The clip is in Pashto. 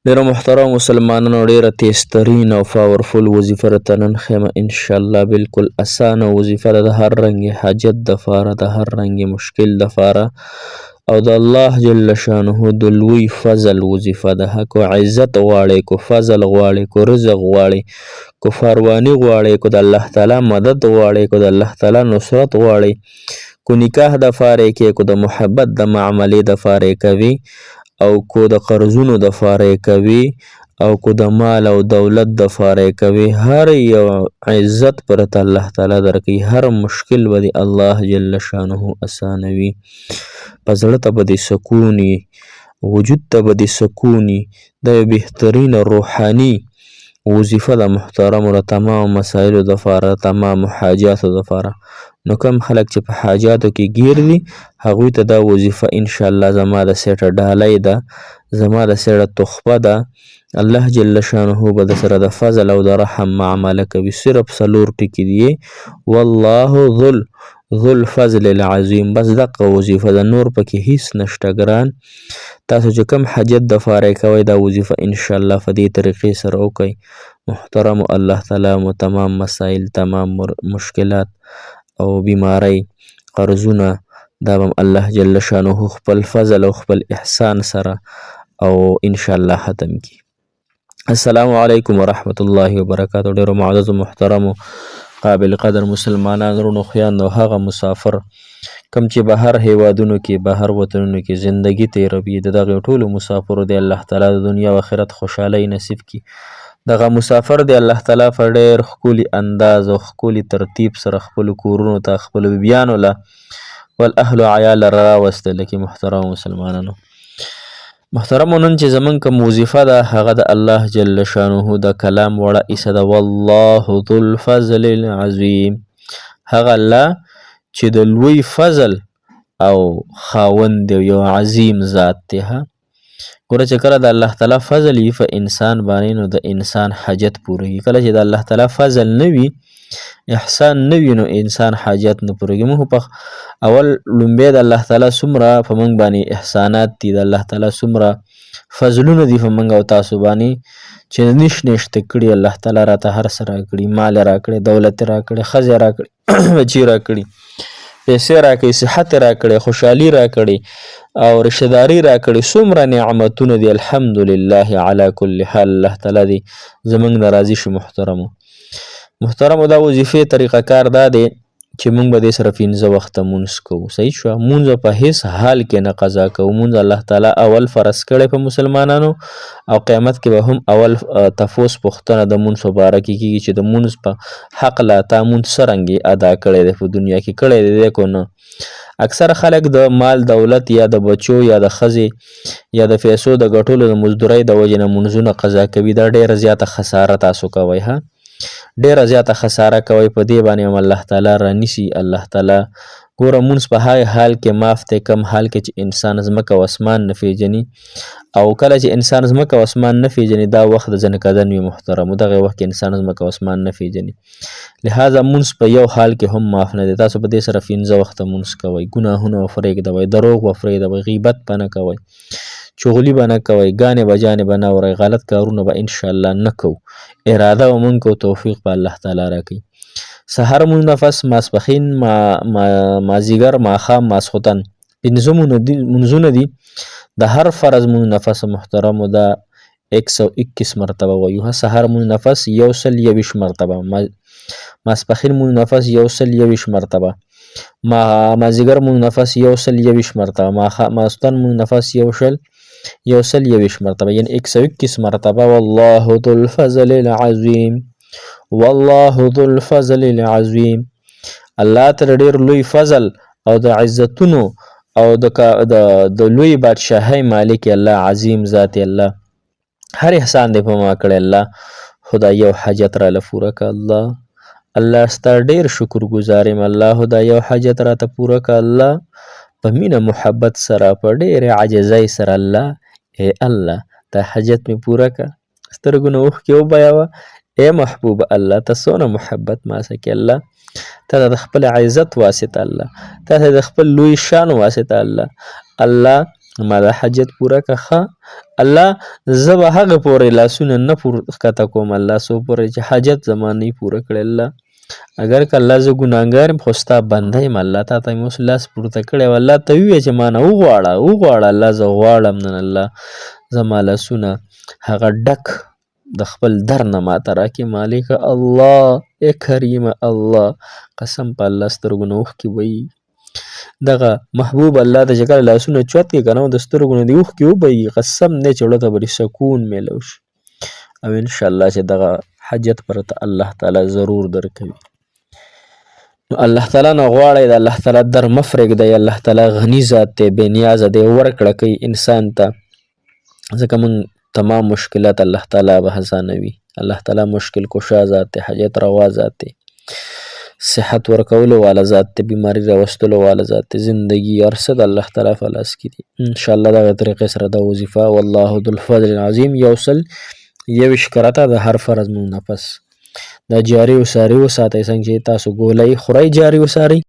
ډیرو محترم مسلمانانو ډیره تیزترین او پاورفل وظیفه راته نن ښیمه انشاءالله بالکل اسانه وظیفه ده د هر رنګې حاجت دپاره د هر رنګې مشکل دپاره او د الله جل شانه د لوی فضل وظیفه ده. که عزت غواړئ که فضل غواړئ که رزق غواړئ که فارواني غواړئ که د الله تعالی مدد غواړئ که د الله تعالی نصرت غواړئ که نکاح دپاره یې کوئ که د محبت د معاملې دپاره یې کوي او که د قرضونو دپاره یې کوي او که د مال او دولت دپاره یې کوي هر یو عزت پرته الله تعالی درکوي هر مشکل به دې الله جل شانه اسانوي په زړه ته به دې سکون وي وجود ته به دې سکون وي دا یو بهترینه روحاني وظیفه ده محترمو د تمامو مسایلو دپاره تمامو حاجاتو دپاره نو کم خلک چې په حاجاتو کې ګیر دي هغوی ته دا وظیفه انشاءالله زما د سیټه ډالۍ ده زما د سیټه تحفه ده الله جل شانه به د سره د فضل او د رحم معامله کوي صرف څلور ټکي دي والله ذو الفضل العظیم بس دغه وظیفه ده نور پکې هیڅ نشته ګران تاسو چې کوم حاجت دپاره کوئ دا وظیفه انشاءالله په دې طریقې سره وکئ محترمو الله تعالی مو تمام مسایل تمام مشکلات او بیماری قرضونه دا به الله جل شانه خپل فضل او خپل احسان سره او انشاءالله ختم کی. السلام علیکم ورحمت الله وبرکاتہ. ډیرو معزز محترمو قابل قدر مسلمانان ورونو خویندو هغه مسافر کم چې بهر هیوادونو کې بهر وطنونو کې زندگی تیروي د دغه ټولو مسافرو دی الله تعالی د دنیا او آخرت خوشحالۍ نصیب کی. دغه مسافر دی الله تعالی په ډېر ښکلي انداز او ښکلي ترتیب سره خپلو کورونو ته خپلو بیبیانو له والاهل عیال را راوستله کې. محترمو مسلمانانو محترمو نن چې زمونږ کوم وظیفه ده هغه د الله جل شانه د کلام وړه ایسه ده والله ذو الفضل العظیم هغه الله چې د لوی فضل او خاوند یو عظیم ذات دی. ګوره چې کله د الله تعالی فضل وي په انسان باندې نو د انسان حاجت پوره کله چې د الله تعالی فضل نه وي احسان نه وي نو انسان حاجت نه پوره موږ په اول لومبی د الله تعالی څومره په موږ باندې احسانات دي د الله تعالی څومره فضلونه دي په موږ او تاسو باندې چې نشته کړي الله تعالی راته هر څه راکړي مال راکړي دولت راکړي ښځې راکړي بچي راکړي پیسې راکړي صحت راکړي خوشحالي راکړي او رشتهداري راکړي څومره نعمتونه دي الحمدلله علی کل حال الله تعالی دې زموږ نه راضي شي. محترمو دا وظیفې طریقه کار دا دی چې موږ به دې سره 15 وخته مونځ کوو صحیح شوه مونځ په هیڅ حال کې نه قضا کوو مونځ الله تعالی اول فرض کړی په مسلمانانو او قیامت کې به هم اول تفوس پوښتنه د مونځ په باره کې کېږي چې د مونځ په حق لا تا مونځ څرنګې ادا کړی دی په دنیا کې کړی دی که نه. اکثر خلک د مال دولت یا د بچو یا د ښځې یا د پیسو د ګټلو د مزدورۍ د وجې نه مونځونه قضا کوي دا ډېره زیاته خساره تاسو کوئ ډیره زیاته خساره کوي په دې باندې هم الله تعالی رانیسي. الله تعالی ګوره مونځ په هغه حال کې معاف دی کم حال کې چې انسان ځمکه او اسمان نه پیژني او کله چې انسان ځمکه او اسمان نه پیژني دا وخت د ځنکدن وي محترمو دغه وخت کې انسان ځمکه او اسمان نه پیژني لهذا مونځ په یو حال کې هم معاف نه دی. تاسو په دې سره 15 وخته مونځ کوئ ګناهونه به پرېږدوئ دروغ به پرېږدوئ غیبت به نه کوئ چغلي به نه کوئ ګانې به جانې به نه اورئ غلط کارونه به انشاءالله نه کوو اراده به مونږ کوو توفیق به الله تعالی راکوي. سحر مونځ نفس ماسپښین مازدیګر ماښام ماسخوتن 15 مونځونه دي د هر فرض مونځ نفس محترمو دا 121 مرتبه وایو سحر مونځ نفس 121 مرتبه ماسپښین مونځ نفس 121 مرتبه مازدیګر مونځ نفس 121 مرتبه ماسخوتن مونځ نفس 121 مرتبه یعنی 121 مرتبه والله ذو الفضل العظیم والله ذو الفضل العظیم الله تر ډیر لوی فضل او د عزتونو او د لوی بادشاهۍ مالک الله عظیم ذات الله هر احسان دی په ما کړی الله خدای یو حاجت را لپوره که الله ستا ډیر شکر گزارم الله خدای یو حاجت را ته پوره که الله په مینه محبت سره په ډېرې عاجزۍ سره الله ای الله تا حاجت مې پوره که سترګو نه اوښکې وبهوه ای محبوب الله ته څونه محبت ما سره کې الله ته د خپل عزت واسطه الله ته د خپل لوی شان واسطه الله ما دا حاجت پوره که ښه الله زه به هغه پورې لاسونه نه ښکته کوم الله څو پورې چې حاجت زما نه پوره کړی الله اگر که الله زه ګناهګار یم خو ستا بنده یم الله تا ته مې اوس لاس پورته کړی و الله ته ووایه چې ما نه وغواړه الله زه غواړم نن الله زما لاسونه هغه ډک د خپل در نه ماته راکړې مالکه الله ای کریمه الله قسم په الله سترګو نه اوښکې بهیږي دغه محبوب الله ته چې کله لاسونه چوت کړي که نه د سترګو نه دې اوښکې وبهیږي قسم دی چې زړه ته به سکون میلو شي او انشاءالله چې دغه حاجت پرته الله تعالی ضرور درکوي نو الله تعالی نه غواړئ د الله تعالی در مه پرېږدئ الله تعالی غني ذات دی بې نیازه دی ورکړه کوي انسان ته ځکه موږ تمام مشکلات الله تعالی به اسانوي الله تعالی مشکل کشا ذات دی حاجت روا ذات دی صحت ورکولو والا ذات دی بیماری راوستلو والا ذات دی زندگی هر څه د الله تعالی په لاس کې دي انشاءالله دغه طریقې سره دا وظیفه والله ذو الفضل العظیم 121 کرته د هر فرض مونږ نه پس دا جاری وساري وساتئ څنګه چې تاسو ګولۍ خورئ جاری وساري